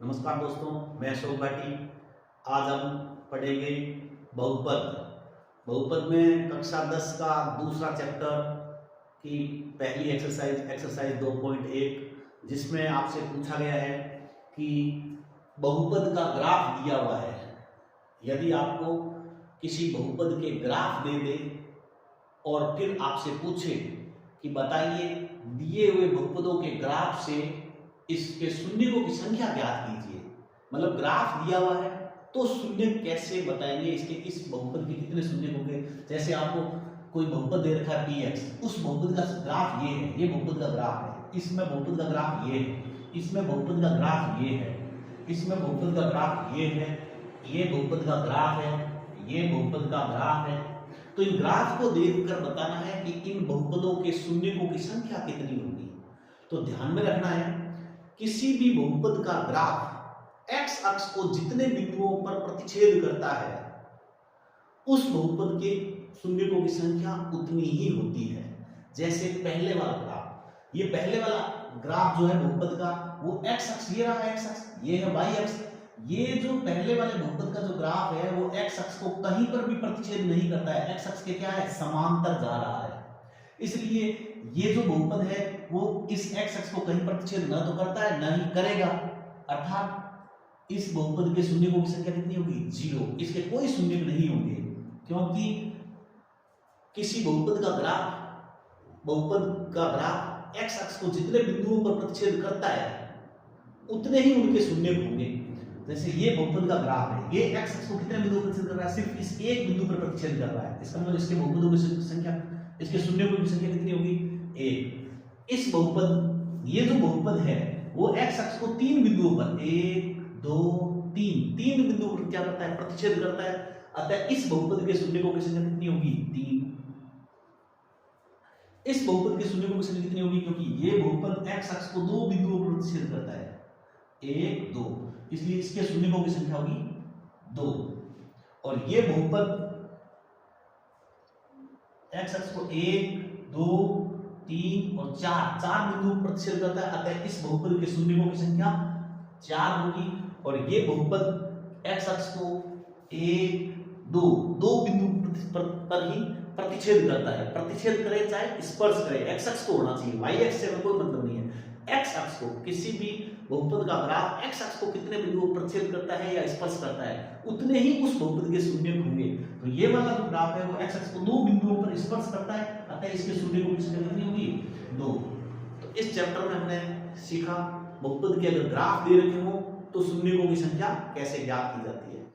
नमस्कार दोस्तों, मैं अशोक भाटी। आज हम पढ़ेंगे बहुपद। बहुपद में कक्षा 10 का दूसरा चैप्टर की पहली एक्सरसाइज 2.1, जिसमें आपसे पूछा गया है कि बहुपद का ग्राफ दिया हुआ है। यदि आपको किसी बहुपद के ग्राफ दे दे और फिर आपसे पूछे कि बताइए दिए हुए बहुपदों के ग्राफ से इसके शून्यों की संख्या ज्ञात कीजिए। मतलब ग्राफ दिया हुआ है तो शून्य कैसे बताएंगे, इसके इस बहुपद के कितने शून्य होंगे। जैसे आपको कोई बहुपद दे रखा है px, उस बहुपद का ग्राफ ये है, ये बहुपद का ग्राफ है, इसमें बहुपद का ग्राफ ये है, इसमें बहुपद का ग्राफ ये है, इसमें बहुपद का ग्राफ ये है, ये बहुपद का ग्राफ है, ये बहुपद का ग्राफ है। तो इन ग्राफ को देखकर बताना है कि इन बहुपदों के शून्यों की संख्या कितनी होगी। तो ध्यान में रखना है, किसी भी बहुपद का ग्राफ एक्स अक्ष को जितने बिंदुओं पर प्रतिच्छेद करता है उस बहुपद के शून्यों की संख्या उतनी ही होती है। जैसे पहले वाला ग्राफ, ये पहले वाला ग्राफ जो है बहुपद का, वो एक्स अक्ष, ये रहा एक्स अक्ष, ये है वाई अक्ष। ये जो पहले वाले बहुपद का जो ग्राफ है वो एक्स अक्ष को कहीं पर भी प्रतिच्छेद नहीं करता है, एक्स अक्ष के क्या है, समांतर जा रहा है। इसलिए ये जो बहुपद है वो इस एक्स अक्ष को कहीं प्रतिच्छेद न तो करता है न ही करेगा, अर्थात इस बहुपद के शून्यों की संख्या कितनी होगी, 0। इसके कोई शून्य नहीं होंगे, क्योंकि किसी बहुपद का ग्राफ एक्स अक्ष को जितने बिंदुओं पर प्रतिच्छेद करता है उतने ही उनके शून्य होंगे। जैसे ये बहुपद का ग्राफ है, ये एक्स अक्ष को कितने बिंदुओं पर प्रतिच्छेद कर रहा है, सिर्फ इस एक बिंदु पर प्रतिच्छेद कर रहा है। इसका मतलब इसके बहुपदों की संख्या, इसके शून्यों की संख्या कितनी होगी, 1। इस बहुपद, ये जो बहुपद है वो एक्स अक्ष को 3 बिंदुओं पर, 1 2 3 बिंदुओं पर क्या करता है, प्रतिच्छेद करता है। अतः इस बहुपद के शून्यों की संख्या कितनी होगी, 3। इस बहुपद के शून्यों की संख्या कितनी होगी, क्योंकि ये बहुपद एक्स अक्ष को 2 बिंदुओं पर प्रतिच्छेद करता है, 1 2, इसलिए इसके शून्यों की संख्या होगी 2। और ये बहुपद एक्स अक्ष को 1 2 3 और 4 बिंदु प्रतिच्छेद करता है। अतः इस बहुपद के शून्यों की संख्या 4 होगी। और ये बहुपद एक्स अक्ष को 1 2 बिंदु पर ही प्रतिच्छेद करता है। प्रतिच्छेद करे चाहे स्पर्श करे, एक्स अक्ष को होना चाहिए, वाई अक्ष से कोई मतलब नहीं है। एक्स अक्ष को, किसी भी बहुपद का ग्राफ एक्स अक्ष को कितने बिंदुओं पर प्रतिच्छेद करता है या स्पर्श करता है उतने ही उस बहुपद के शून्य होंगे। तो ये वाला जो ग्राफ है वो एक्स अक्ष को 2 बिंदुओं पर स्पर्श करता है, अतः इसके शून्यों की संख्या कितनी होगी, 2। तो इस चैप्टर में हमने सीखा बहुपद के अगर ग्राफ दे रखे हो तो शून्यों की संख्या कैसे ज्ञात की जाती है।